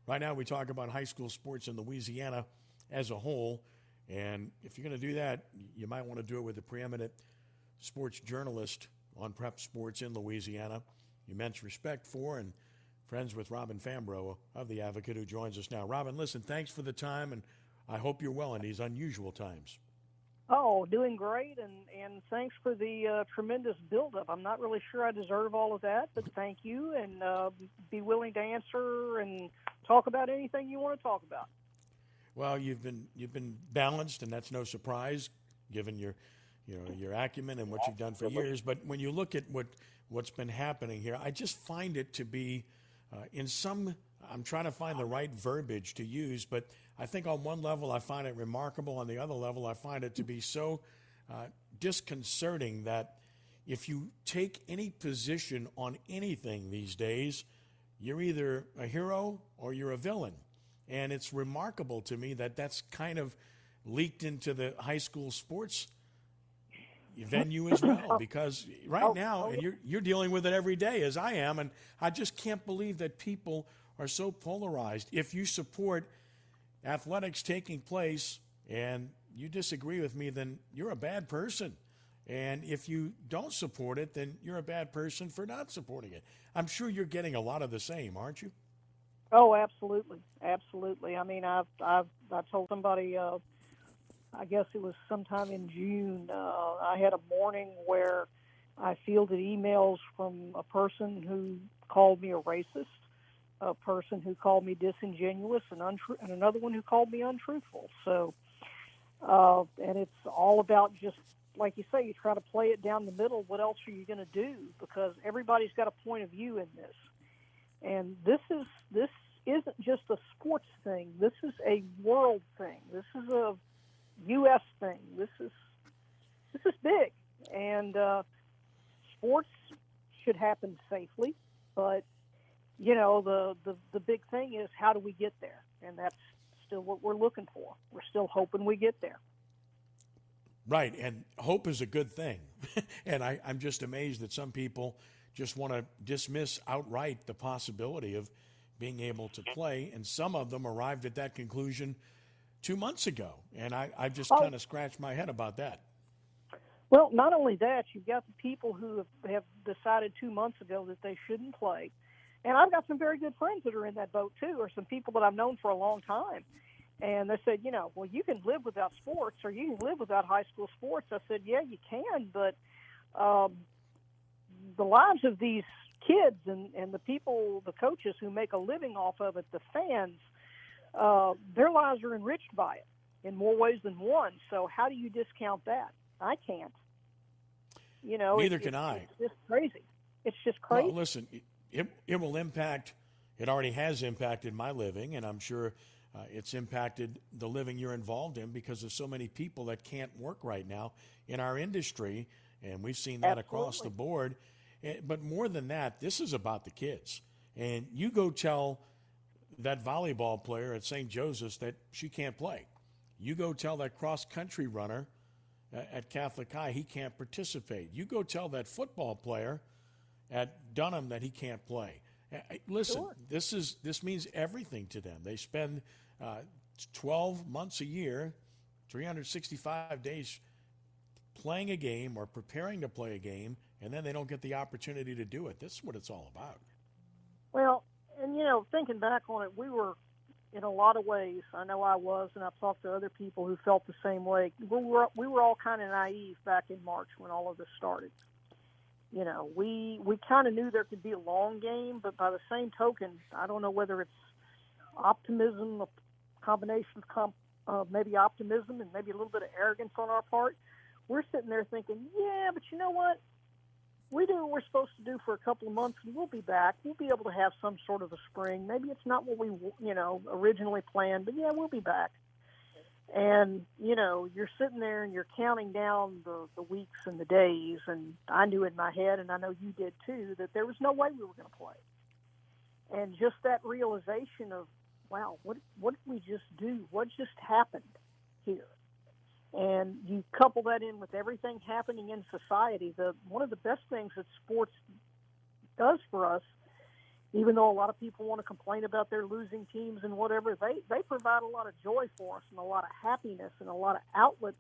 right now we talk about high school sports in Louisiana as a whole. And if you're going to do that, you might want to do it with a preeminent sports journalist on prep sports in Louisiana. Immense respect for and friends with Robin Fambrough of The Advocate, who joins us now. Robin, listen, thanks for the time, and I hope you're well in these unusual times. Oh, doing great, and thanks for the tremendous buildup. I'm not really sure I deserve all of that, but thank you, and be willing to answer and talk about anything you want to talk about. Well, you've been balanced, and that's no surprise, given your acumen and what you've done for years. But when you look at what's been happening here, I just find it to be I'm trying to find the right verbiage to use, but I think on one level I find it remarkable. On the other level, I find it to be so disconcerting that if you take any position on anything these days, you're either a hero or you're a villain. And it's remarkable to me that that's kind of leaked into the high school sports venue as well, because right now, and you're dealing with it every day as I am, and I just can't believe that people are so polarized. If you support athletics taking place and you disagree with me, then you're a bad person. And if you don't support it, then you're a bad person for not supporting it. I'm sure you're getting a lot of the same, aren't you? Oh, absolutely, absolutely. I mean, I told somebody, I guess it was sometime in June, I had a morning where I fielded emails from a person who called me a racist, a person who called me disingenuous, and another one who called me untruthful. So, and it's all about just, like you say, you try to play it down the middle. What else are you going to do? Because everybody's got a point of view in this. And this isn't just a sports thing. This is a world thing. This is a U.S. thing. This is big, and sports should happen safely. But the big thing is, how do we get there? And that's still what we're looking for. We're still hoping we get there. Right, and hope is a good thing. And I'm just amazed that some people just want to dismiss outright the possibility of being able to play, and some of them arrived at that conclusion 2 months ago, and I just kind of scratched my head about that. Well, not only that, you've got the people who have decided 2 months ago that they shouldn't play, and I've got some very good friends that are in that boat too, or some people that I've known for a long time, and they said, well, you can live without sports, or you can live without high school sports. I said, yeah, you can, but the lives of these kids and the people, the coaches who make a living off of it, the fans, their lives are enriched by it in more ways than one. So how do you discount that? I can't. Neither can I. It's just crazy. It's just crazy. Well, listen, it will impact. It already has impacted my living, and I'm sure it's impacted the living you're involved in, because there's so many people that can't work right now in our industry, and we've seen that across the board. But more than that, this is about the kids. And you go tell that volleyball player at St. Joseph's that she can't play. You go tell that cross-country runner at Catholic High he can't participate. You go tell that football player at Dunham that he can't play. Listen, sure. This means everything to them. They spend 12 months a year, 365 days playing a game or preparing to play a game, and then they don't get the opportunity to do it. This is what it's all about. Well, and, thinking back on it, we were, in a lot of ways, I know I was, and I've talked to other people who felt the same way. We were all kind of naive back in March when all of this started. We kind of knew there could be a long game, but by the same token, I don't know whether it's optimism, a combination of maybe optimism and maybe a little bit of arrogance on our part. We're sitting there thinking, yeah, but you know what? We do what we're supposed to do for a couple of months, and we'll be back. We'll be able to have some sort of a spring. Maybe it's not what we, originally planned, but yeah, we'll be back. And, you're sitting there and you're counting down the weeks and the days, and I knew in my head, and I know you did too, that there was no way we were going to play. And just that realization of, wow, what did we just do? What just happened here? And you couple that in with everything happening in society. One of the best things that sports does for us even though a lot of people want to complain about their losing teams and whatever, they provide a lot of joy for us and a lot of happiness and a lot of outlets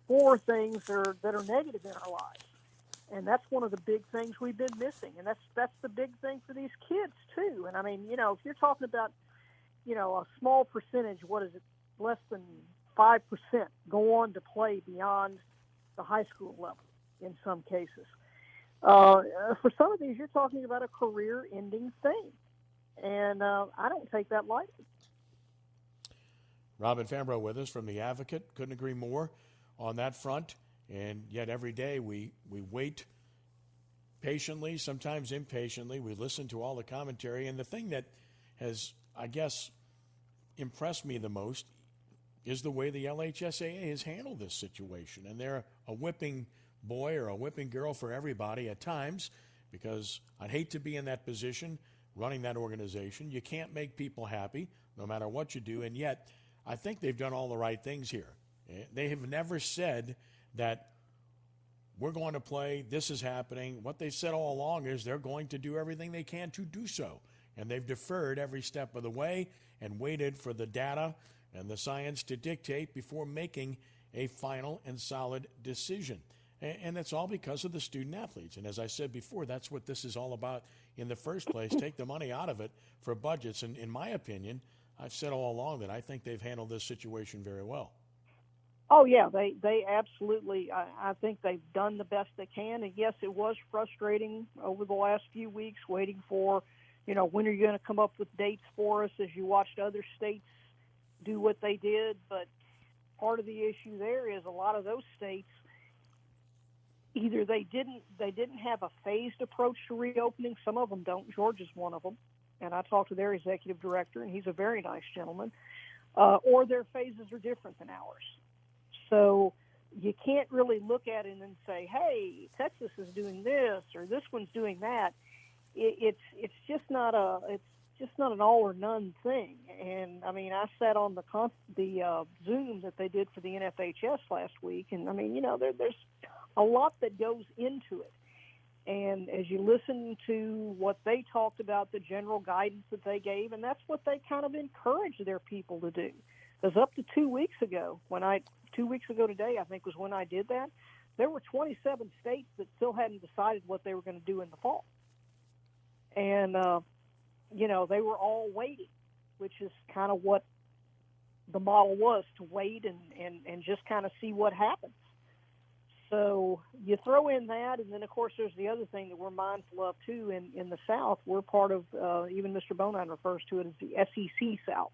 for things that are negative in our lives. And that's one of the big things we've been missing. And that's the big thing for these kids, too. And, I mean, if you're talking about, a small percentage, what is it, less than 5% go on to play beyond the high school level in some cases. For some of these, you're talking about a career-ending thing. And I don't take that lightly. Robin Fambrough with us from The Advocate. Couldn't agree more on that front. And yet every day we wait patiently, sometimes impatiently. We listen to all the commentary. And the thing that has, I guess, impressed me the most is the way the LHSAA has handled this situation. And they're a whipping boy or a whipping girl for everybody at times, because I'd hate to be in that position running that organization. You can't make people happy no matter what you do. And yet I think they've done all the right things here. They have never said that we're going to play, this is happening. What they've said all along is they're going to do everything they can to do so. And they've deferred every step of the way and waited for the data and the science to dictate before making a final and solid decision. And it's all because of the student athletes. And as I said before, that's what this is all about in the first place. Take the money out of it for budgets. And in my opinion, I've said all along that I think they've handled this situation very well. Oh, yeah, they absolutely, I think they've done the best they can. And, yes, it was frustrating over the last few weeks waiting for, when are you going to come up with dates for us as you watched other states do what they did. But part of the issue there is a lot of those states, either they didn't have a phased approach to reopening. Some of them don't. Georgia's one of them. And I talked to their executive director, and he's a very nice gentleman. Or their phases are different than ours. So you can't really look at it and say, hey, Texas is doing this or this one's doing that. It's just not an all or none thing. And I mean, I sat on the Zoom that they did for the NFHS last week, and I mean, there's a lot that goes into it. And as you listen to what they talked about, the general guidance that they gave, and that's what they kind of encourage their people to do. Because up to 2 weeks ago, 2 weeks ago today, I think was when I did that, there were 27 states that still hadn't decided what they were going to do in the fall. And, they were all waiting, which is kind of what the model was, to wait and just kind of see what happens. So you throw in that, and then, of course, there's the other thing that we're mindful of, too, in the South. We're part of, even Mr. Bonine refers to it as the SEC South.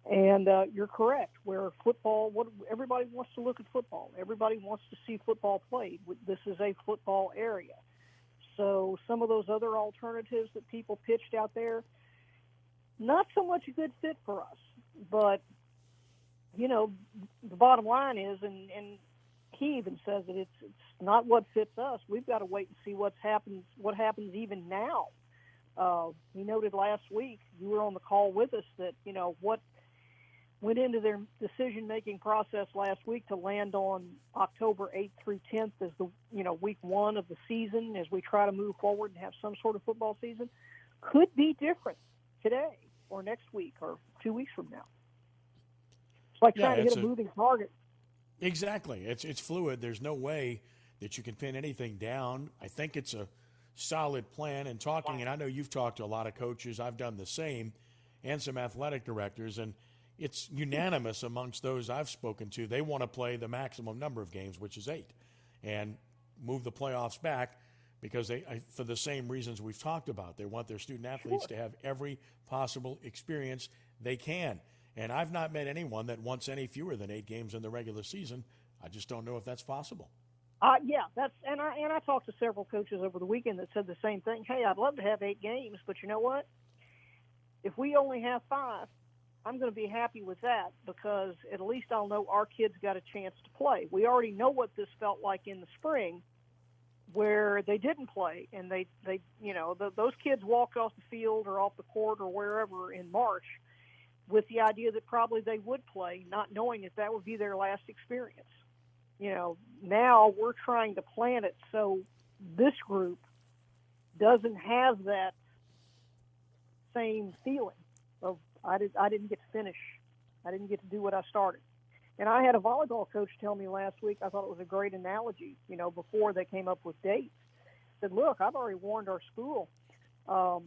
And you're correct, where football, everybody wants to look at football. Everybody wants to see football played. This is a football area. So some of those other alternatives that people pitched out there, not so much a good fit for us. But, the bottom line is, and he even says that it's not what fits us. We've got to wait and see what happens even now. He noted last week, you were on the call with us, that, what went into their decision-making process last week to land on October 8th through 10th as the, week one of the season as we try to move forward and have some sort of football season could be different today or next week or 2 weeks from now. It's like trying to hit a moving target. Exactly. It's fluid. There's no way that you can pin anything down. I think it's a solid plan. And I know you've talked to a lot of coaches. I've done the same, and some athletic directors, and it's unanimous amongst those I've spoken to. They want to play the maximum number of games, which is 8, and move the playoffs back because for the same reasons we've talked about. They want their student athletes to have every possible experience they can. And I've not met anyone that wants any fewer than 8 games in the regular season. I just don't know if that's possible. Yeah, and I talked to several coaches over the weekend that said the same thing. Hey, I'd love to have 8 games, but you know what? If we only have 5, I'm going to be happy with that, because at least I'll know our kids got a chance to play. We already know what this felt like in the spring, where they didn't play, and those kids walked off the field or off the court or wherever in March with the idea that probably they would play, not knowing that would be their last experience. Now we're trying to plan it so this group doesn't have that same feeling of I didn't get to finish. I didn't get to do what I started. And I had a volleyball coach tell me last week, I thought it was a great analogy, before they came up with dates. Said, look, I've already warned our school. Our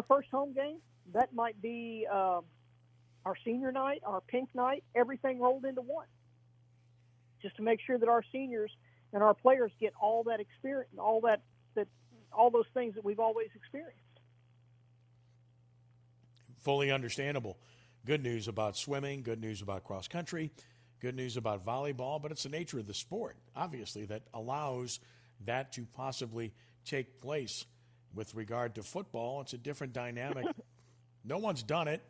first home game, that might be our senior night, our pink night, everything rolled into one. Just to make sure that our seniors and our players get all that experience, all those things that we've always experienced. Fully understandable. Good news about swimming, good news about cross country, good news about volleyball, but it's the nature of the sport, obviously, that allows that to possibly take place. With regard to football, it's a different dynamic. No one's done it.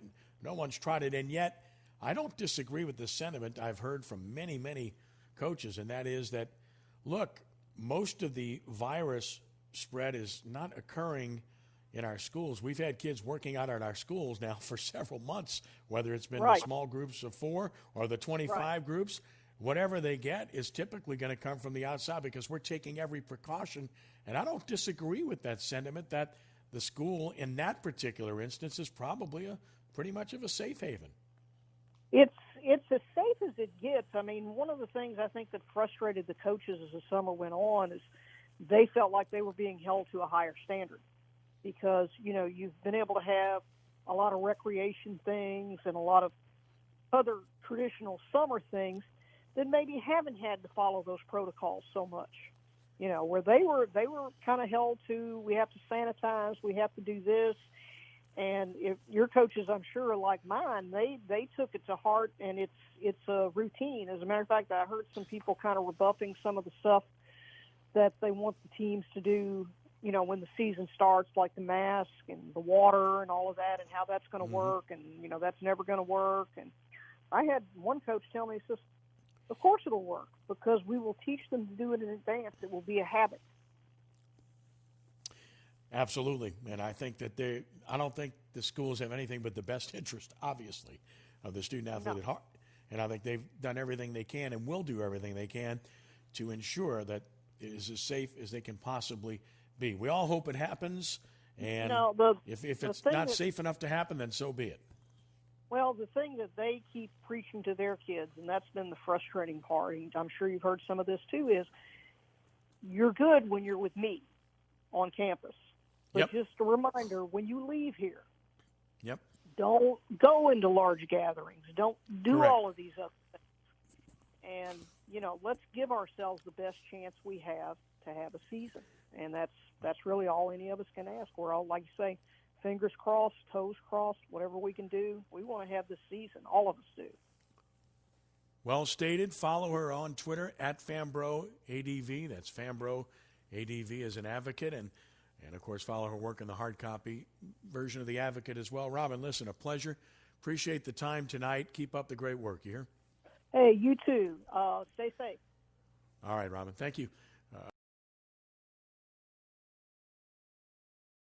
No one's tried it. And yet, I don't disagree with the sentiment I've heard from many, many coaches, and that is that, look, most of the virus spread is not occurring in our schools. We've had kids working out at our schools now for several months, whether it's been the small groups of 4 or the 25 groups. Whatever they get is typically going to come from the outside because we're taking every precaution. And I don't disagree with that sentiment that the school in that particular instance is probably pretty much of a safe haven. It's as safe as it gets. I mean, one of the things I think that frustrated the coaches as the summer went on is they felt like they were being held to a higher standard because, you've been able to have a lot of recreation things and a lot of other traditional summer things that maybe haven't had to follow those protocols so much. Where they were kind of held to, we have to sanitize, we have to do this. And if your coaches, I'm sure, are like mine, they took it to heart, and it's a routine. As a matter of fact, I heard some people kind of rebuffing some of the stuff that they want the teams to do, when the season starts, like the mask and the water and all of that, and how that's going to work, and, that's never going to work. And I had one coach tell me, he says, of course it'll work, because we will teach them to do it in advance. It will be a habit. Absolutely. And I think that I don't think the schools have anything but the best interest, obviously, of the student-athlete at heart. And I think they've done everything they can and will do everything they can to ensure that it is as safe as they can possibly be. We all hope it happens. And if it's not safe enough to happen, then so be it. Well, the thing that they keep preaching to their kids, and that's been the frustrating part, and I'm sure you've heard some of this too, is you're good when you're with me on campus. But just a reminder, when you leave here, don't go into large gatherings. Don't do all of these other things. And, let's give ourselves the best chance we have to have a season. And that's really all any of us can ask. We're all, like you say, fingers crossed, toes crossed, whatever we can do. We want to have this season. All of us do. Well stated. Follow her on Twitter at Fambrough ADV. That's Fambrough ADV as an advocate. And of course, follow her work in the hard copy version of The Advocate as well. Robin, listen, a pleasure. Appreciate the time tonight. Keep up the great work. You hear? Hey, you too. Stay safe. All right, Robin. Thank you.